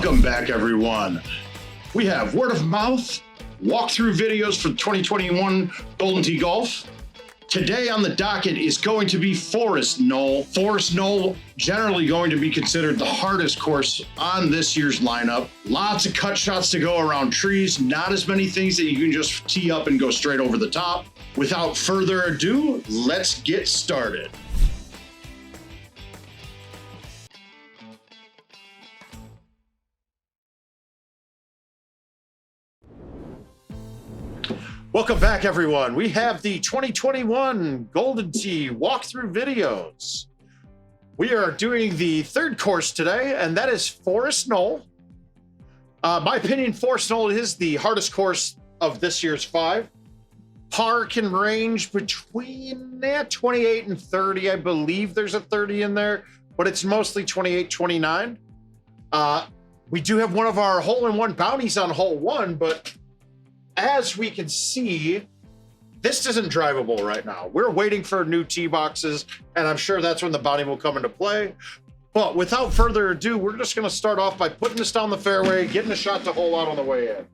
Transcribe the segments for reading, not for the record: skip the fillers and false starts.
Welcome back, everyone. We have word of mouth, walkthrough videos for 2021 Golden Tee Golf. Today on the docket is going to be Forest Knoll. Forest Knoll generally going to be considered the hardest course on this year's lineup. Lots of cut shots to go around trees, not as many things that you can just tee up and go straight over the top. Without further ado, let's get started. Welcome back, everyone. We have the 2021 Golden Tee walkthrough videos. We are doing the third course today, and that is Forest Knoll. My opinion, Forest Knoll is the hardest course of this year's 5. Par can range between 28 and 30. I believe there's a 30 in there, but it's mostly 28, 29. We do have one of our hole-in-one bounties on hole 1, but as we can see, this isn't drivable right now. We're waiting for new tee boxes, and I'm sure that's when the bounty will come into play. But without further ado, we're just going to start off by putting this down the fairway, getting a shot to hole out on the way in.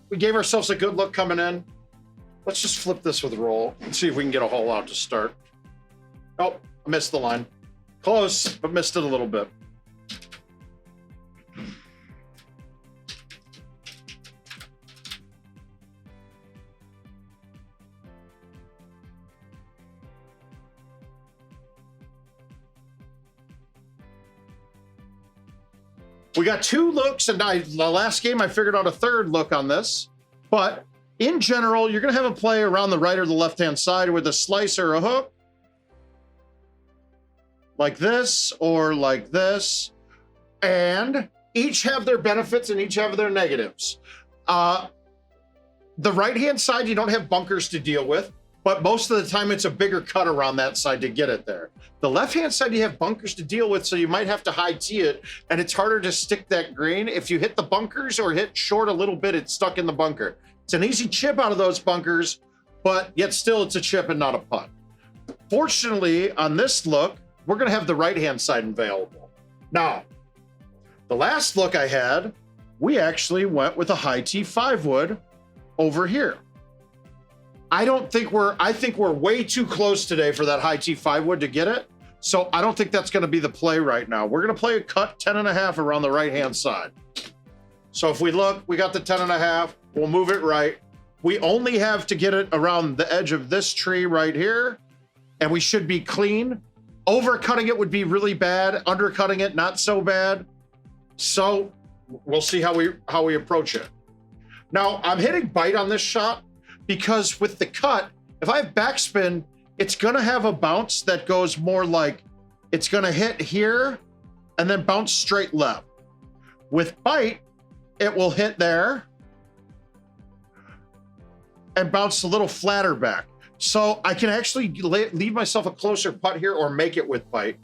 We gave ourselves a good look coming in. Let's just flip this with roll and see if we can get a hole out to start. Oh, I missed the line. Close, but missed it a little bit. We got 2 looks, and the last game I figured out a third look on this. But in general, you're going to have a play around the right or the left-hand side with a slice or a hook. Like this or like this. And each have their benefits and each have their negatives. The right-hand side, you don't have bunkers to deal with, but most of the time it's a bigger cut around that side to get it there. The left-hand side, you have bunkers to deal with, so you might have to high tee it, and it's harder to stick that green. If you hit the bunkers or hit short a little bit, it's stuck in the bunker. It's an easy chip out of those bunkers, but yet still it's a chip and not a putt. Fortunately, on this look, we're gonna have the right-hand side available. Now, the last look I had, we actually went with a high tee 5-wood over here. I think we're way too close today for that high tee 5-wood to get it. So I don't think that's going to be the play right now. We're going to play a cut 10.5 around the right-hand side. So if we look, we got the 10.5. We'll move it right. We only have to get it around the edge of this tree right here, and we should be clean. Overcutting it would be really bad. Undercutting it, not so bad. So we'll see how we approach it. Now, I'm hitting bite on this shot because with the cut, if I have backspin, it's going to have a bounce that goes more like it's going to hit here and then bounce straight left. With bite, it will hit there and bounce a little flatter back. So I can actually leave myself a closer putt here or make it with bite.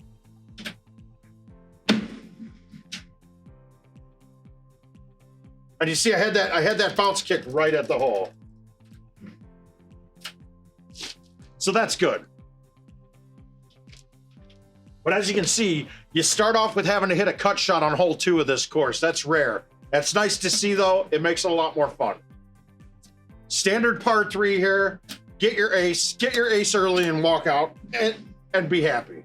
And you see, I had that bounce kick right at the hole. So that's good. But as you can see, you start off with having to hit a cut shot on hole 2 of this course. That's rare. That's nice to see, though. It makes it a lot more fun. Standard par 3 here. Get your ace early and walk out and be happy.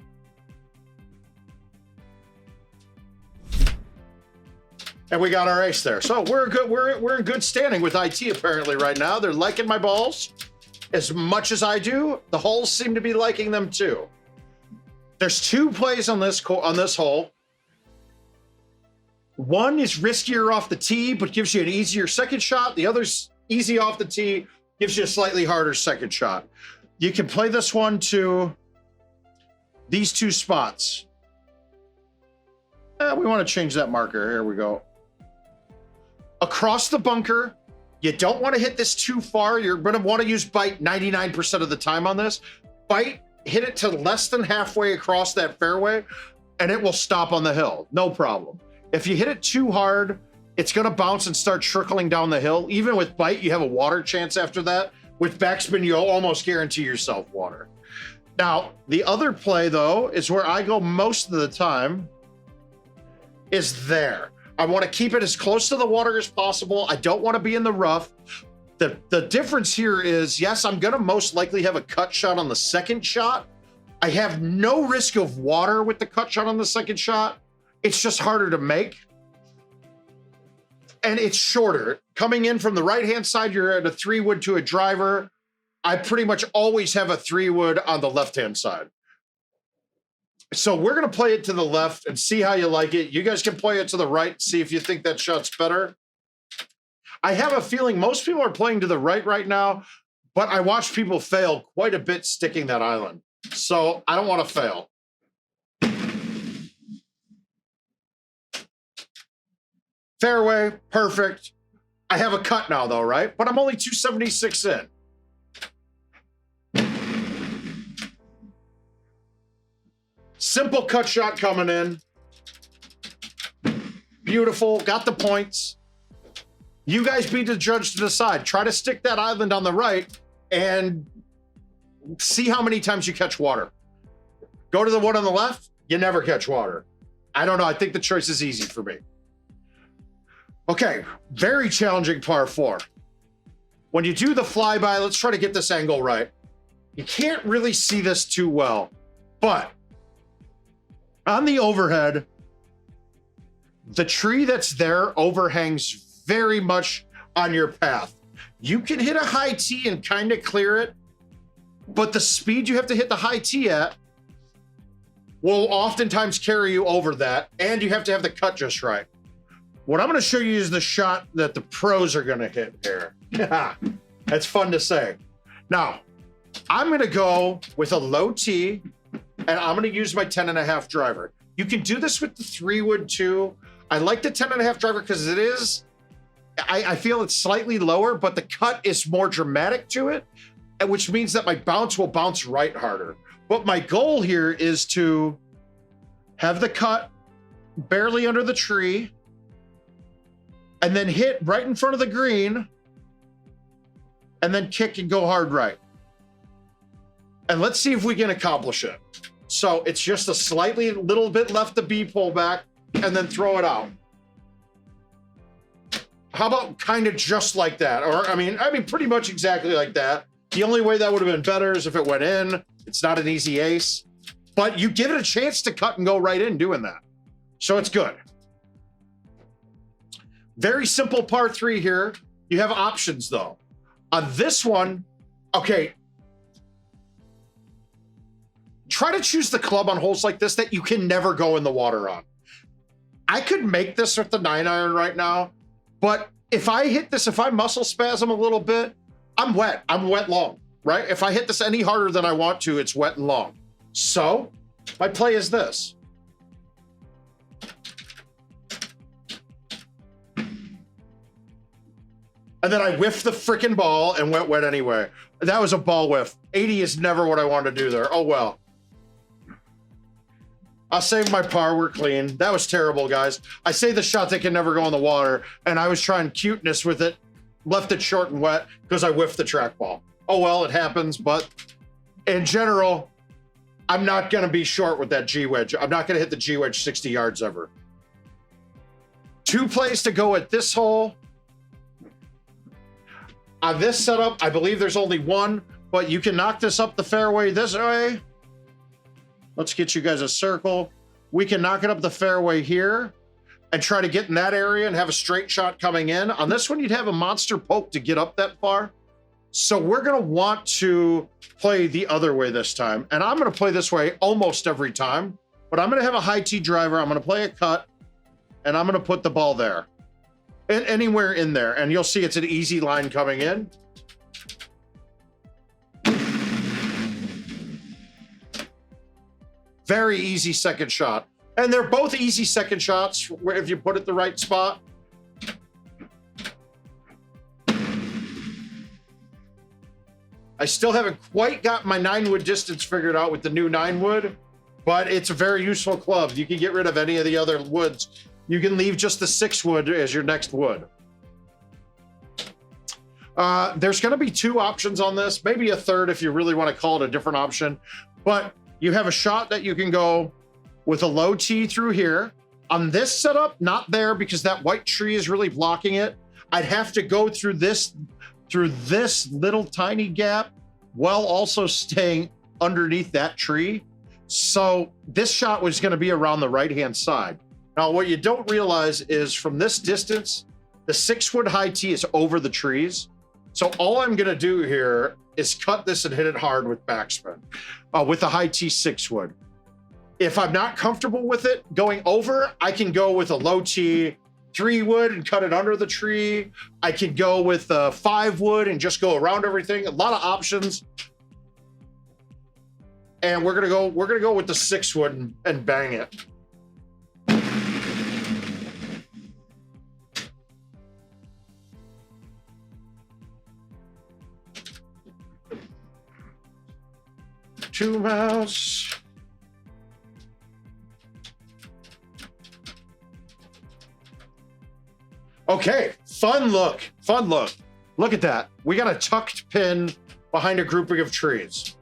And we got our ace there. So we're in good standing with IT apparently right now. They're liking my balls as much as I do. The holes seem to be liking them too. There's 2 plays on this hole. One is riskier off the tee, but gives you an easier second shot. The other's easy off the tee, gives you a slightly harder second shot. You can play this one to these 2 spots. We want to change that marker. Here we go. Across the bunker. You don't want to hit this too far. You're going to want to use bite 99% of the time on this. Bite, hit it to less than halfway across that fairway, and it will stop on the hill. No problem. If you hit it too hard, it's going to bounce and start trickling down the hill. Even with bite, you have a water chance after that. With backspin, you'll almost guarantee yourself water. Now, the other play, though, is where I go most of the time, is there. I want to keep it as close to the water as possible. I don't want to be in the rough. The difference here is, yes, I'm going to most likely have a cut shot on the second shot. I have no risk of water with the cut shot on the second shot. It's just harder to make. And it's shorter. Coming in from the right-hand side, you're at a 3-wood to a driver. I pretty much always have a 3-wood on the left-hand side. So we're going to play it to the left and see how you like it. You guys can play it to the right, see if you think that shot's better. I have a feeling most people are playing to the right now, but I watch people fail quite a bit sticking that island. So I don't want to fail. Fairway, perfect. I have a cut now though, right? But I'm only 276 in. Simple cut shot coming in. Beautiful, got the points. You guys be the judge to decide. Try to stick that island on the right and see how many times you catch water. Go to the one on the left, you never catch water. I don't know, I think the choice is easy for me. Okay, very challenging par 4. When you do the flyby, let's try to get this angle right. You can't really see this too well, but on the overhead, the tree that's there overhangs very much on your path. You can hit a high tee and kind of clear it, but the speed you have to hit the high tee at will oftentimes carry you over that, and you have to have the cut just right. What I'm going to show you is the shot that the pros are going to hit here. That's fun to say. Now, I'm going to go with a low tee, and I'm going to use my 10.5 driver. You can do this with the 3-wood too. I like the 10.5 driver because it is, I feel it's slightly lower, but the cut is more dramatic to it, which means that my bounce will bounce right harder. But my goal here is to have the cut barely under the tree, and then hit right in front of the green, and then kick and go hard right. And let's see if we can accomplish it. So it's just a slightly little bit left the B pull back, and then throw it out. How about kind of just like that? Or I mean, pretty much exactly like that. The only way that would have been better is if it went in. It's not an easy ace, but you give it a chance to cut and go right in doing that. So it's good. Very simple par 3 here. You have options though. On this one, okay, try to choose the club on holes like this that you can never go in the water on. I could make this with the 9-iron right now, but if I hit this, if I muscle spasm a little bit, I'm wet long, right? If I hit this any harder than I want to, it's wet and long. So my play is this. And then I whiffed the freaking ball and went wet anyway. That was a ball whiff. 80 is never what I wanted to do there. Oh, well. I'll save my par, we're clean. That was terrible, guys. I say the shot that can never go in the water, and I was trying cuteness with it, left it short and wet because I whiffed the trackball. Oh, well, it happens, but in general, I'm not gonna be short with that G-wedge. I'm not gonna hit the G-wedge 60 yards ever. 2 plays to go at this hole. On this setup, I believe there's only one, but you can knock this up the fairway this way. Let's get you guys a circle. We can knock it up the fairway here and try to get in that area and have a straight shot coming in. On this one, you'd have a monster poke to get up that far. So we're gonna want to play the other way this time. And I'm gonna play this way almost every time, but I'm gonna have a high tee driver. I'm gonna play a cut and I'm gonna put the ball there. Anywhere in there, and you'll see it's an easy line coming in. Very easy second shot. And they're both easy second shots if you put it the right spot. I still haven't quite got my 9-wood distance figured out with the new 9-wood, but it's a very useful club. You can get rid of any of the other woods. You can leave just the 6-wood as your next wood. There's going to be 2 options on this, maybe a third if you really want to call it a different option. But you have a shot that you can go with a low tee through here. On this setup, not there because that white tree is really blocking it. I'd have to go through this little tiny gap while also staying underneath that tree. So this shot was going to be around the right-hand side. Now, what you don't realize is from this distance, the 6-wood high tee is over the trees. So all I'm going to do here is cut this and hit it hard with backspin with the high tee 6-wood. If I'm not comfortable with it going over, I can go with a low tee 3-wood and cut it under the tree. I can go with a 5-wood and just go around everything. A lot of options. And we're gonna go with the 6-wood and bang it. Two mouse. Okay, fun look. Look at that. We got a tucked pin behind a grouping of trees.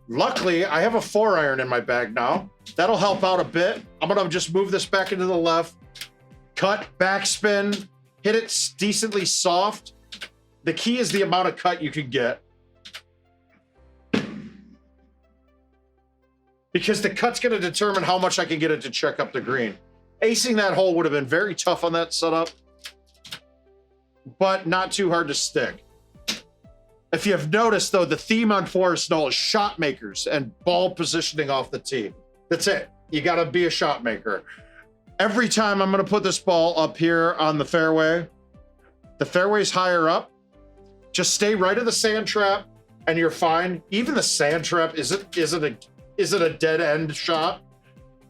Luckily, I have a 4-iron in my bag now. That'll help out a bit. I'm gonna just move this back into the left, cut, backspin, hit it decently soft. The key is the amount of cut you can get. Because the cut's gonna determine how much I can get it to check up the green. Acing that hole would have been very tough on that setup, but not too hard to stick. If you have noticed, though, the theme on Forest Knoll is shot makers and ball positioning off the tee. That's it. You got to be a shot maker. Every time I'm going to put this ball up here on the fairway, the fairway's higher up. Just stay right of the sand trap, and you're fine. Even the sand trap isn't a dead end shot,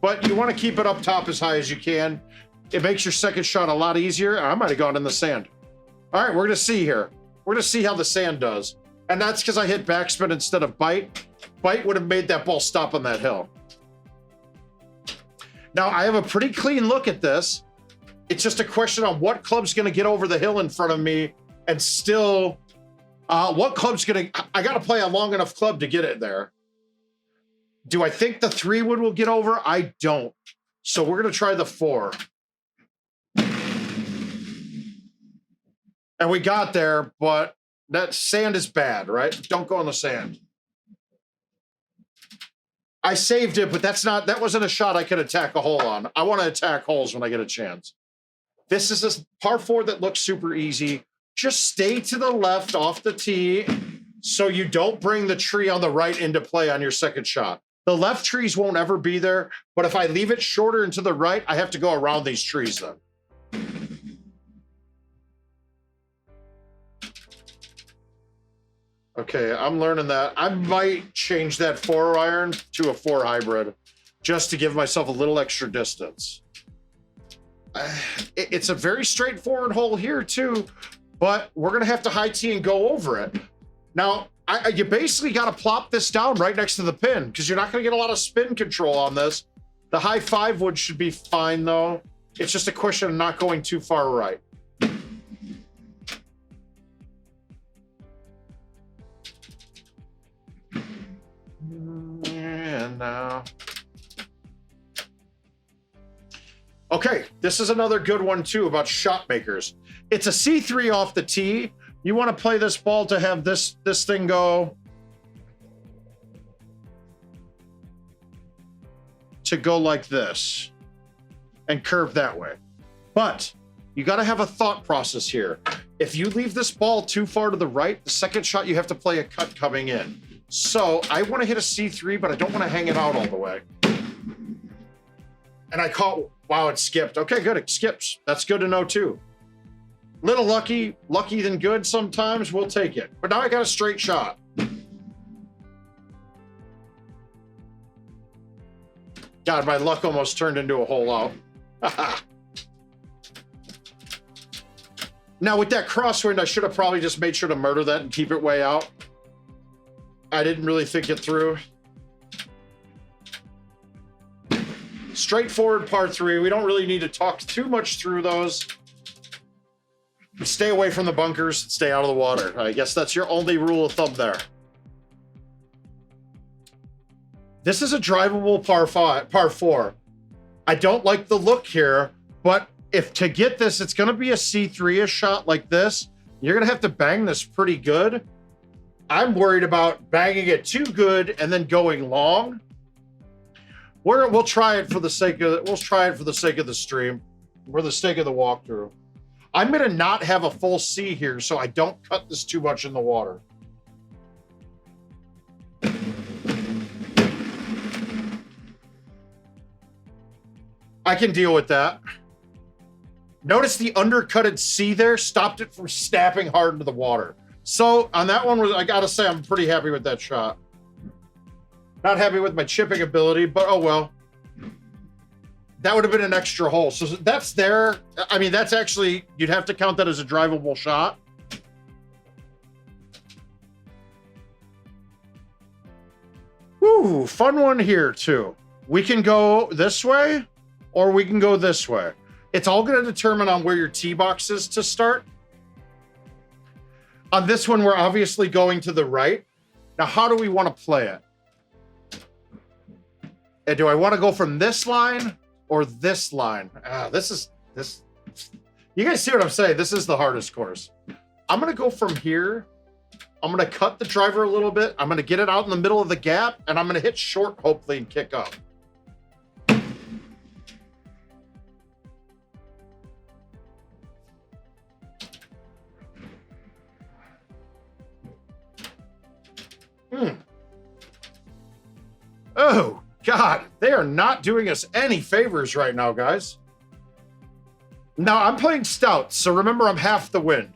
but you want to keep it up top as high as you can. It makes your second shot a lot easier. I might have gone in the sand. All right, we're going to see here. We're going to see how the sand does. And that's because I hit backspin instead of bite. Bite would have made that ball stop on that hill. Now, I have a pretty clean look at this. It's just a question on what club's going to get over the hill in front of me and still, what club's going to, I got to play a long enough club to get it there. Do I think the 3-wood will get over? I don't. So we're going to try the 4. And we got there, but that sand is bad, right? Don't go in the sand. I saved it, but that wasn't a shot I could attack a hole on. I want to attack holes when I get a chance. This is a par 4 that looks super easy. Just stay to the left off the tee so you don't bring the tree on the right into play on your second shot. The left trees won't ever be there, but if I leave it shorter and to the right, I have to go around these trees then. Okay, I'm learning that. I might change that 4-iron to a 4 hybrid just to give myself a little extra distance. It's a very straightforward hole here too, but we're gonna have to high tee and go over it. Now, you basically gotta plop this down right next to the pin because you're not gonna get a lot of spin control on this. The high 5-wood should be fine though. It's just a question of not going too far right. And now, okay, this is another good one too about shot makers. It's a C3 off the tee. You want to play this ball to have this thing go like this and curve that way. But you got to have a thought process here. If you leave this ball too far to the right, the second shot you have to play a cut coming in. So I want to hit a C3, but I don't want to hang it out all the way. And I caught, wow, it skipped. Okay, good, it skips. That's good to know too. Little lucky than good sometimes, we'll take it. But now I got a straight shot. God, my luck almost turned into a hole out. Now with that crosswind, I should have probably just made sure to murder that and keep it way out. I didn't really think it through. Straightforward par 3. We don't really need to talk too much through those. Stay away from the bunkers, stay out of the water. I guess that's your only rule of thumb there. This is a drivable par 4. I don't like the look here, but if to get this, it's going to be a C3-ish shot like this. You're going to have to bang this pretty good. I'm worried about banging it too good and then going long. We'll try it for the sake of the stream, for the sake of the walkthrough. I'm going to not have a full C here, so I don't cut this too much in the water. I can deal with that. Notice the undercutted C there stopped it from snapping hard into the water. So on that one, I gotta say, I'm pretty happy with that shot. Not happy with my chipping ability, but oh well. That would have been an extra hole. So that's there. I mean, that's actually, you'd have to count that as a drivable shot. Woo, fun one here too. We can go this way or we can go this way. It's all going to determine on where your tee box is to start. On this one, we're obviously going to the right. Now, how do we want to play it? And do I want to go from this line or this line? This. You guys see what I'm saying? This is the hardest course. I'm going to go from here. I'm going to cut the driver a little bit. I'm going to get it out in the middle of the gap, and I'm going to hit short, hopefully, and kick up. Oh, God, they are not doing us any favors right now, guys. Now, I'm playing stout, so remember I'm half the wind.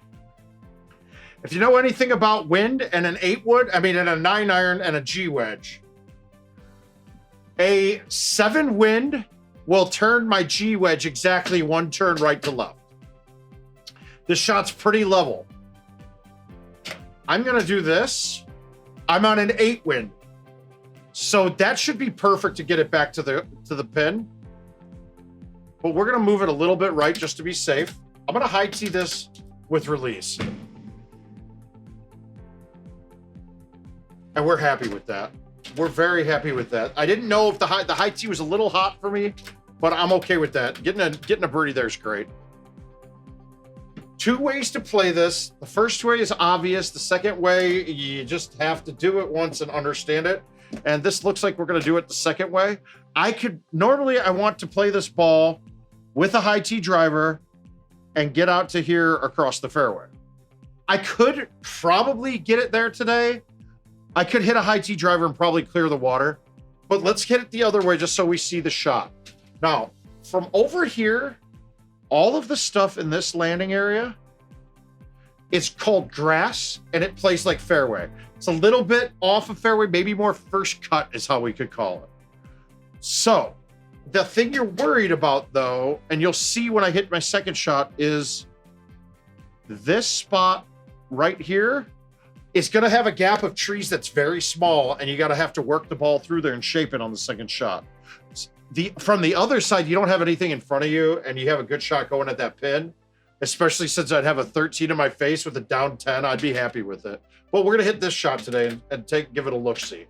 If you know anything about wind and an 8-wood, I mean, and a 9-iron and a G-wedge, a 7 wind will turn my G-wedge exactly 1 turn right to left. This shot's pretty level. I'm going to do this. I'm on an 8 wind. So that should be perfect to get it back to the pin. But we're going to move it a little bit right just to be safe. I'm going to high tee this with release. And we're happy with that. We're very happy with that. I didn't know if the high tee was a little hot for me, but I'm okay with that. Getting a birdie there is great. 2 ways to play this. The first way is obvious. The second way, you just have to do it once and understand it. And this looks like we're going to do it the second way. Normally I want to play this ball with a high tee driver and get out to here across the fairway. I could probably get it there today. I could hit a high tee driver and probably clear the water, but let's hit it the other way just so we see the shot. Now, from over here, all of the stuff in this landing area is called grass, and it plays like fairway. It's a little bit off of fairway, maybe more first cut is how we could call it. So the thing you're worried about, though, and you'll see when I hit my second shot, is this spot right here is going to have a gap of trees that's very small, and you got to have to work the ball through there and shape it on the second shot. From the other side, you don't have anything in front of you, and you have a good shot going at that pin, especially since I'd have a 13 in my face with a down 10. I'd be happy with it. But we're going to hit this shot today and give it a look-see.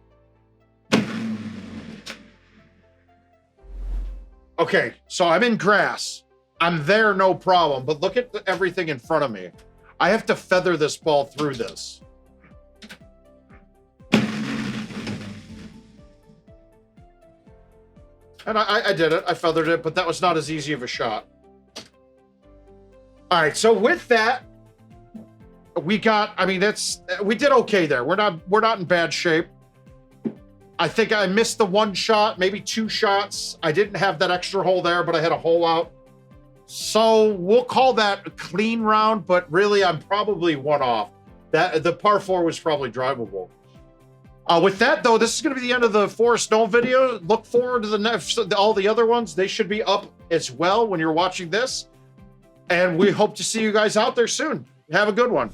Okay, so I'm in grass. I'm there, no problem. But look at everything in front of me. I have to feather this ball through this. And I did it. I feathered it, but that was not as easy of a shot. All right, so with that, we did okay there. We're not in bad shape. I think I missed the 1 shot, maybe 2 shots. I didn't have that extra hole there, but I had a hole out. So we'll call that a clean round, but really I'm probably 1 off. The par 4 was probably drivable. With that, though, this is going to be the end of the Forest Knoll video. Look forward to all the other ones. They should be up as well when you're watching this. And we hope to see you guys out there soon. Have a good one.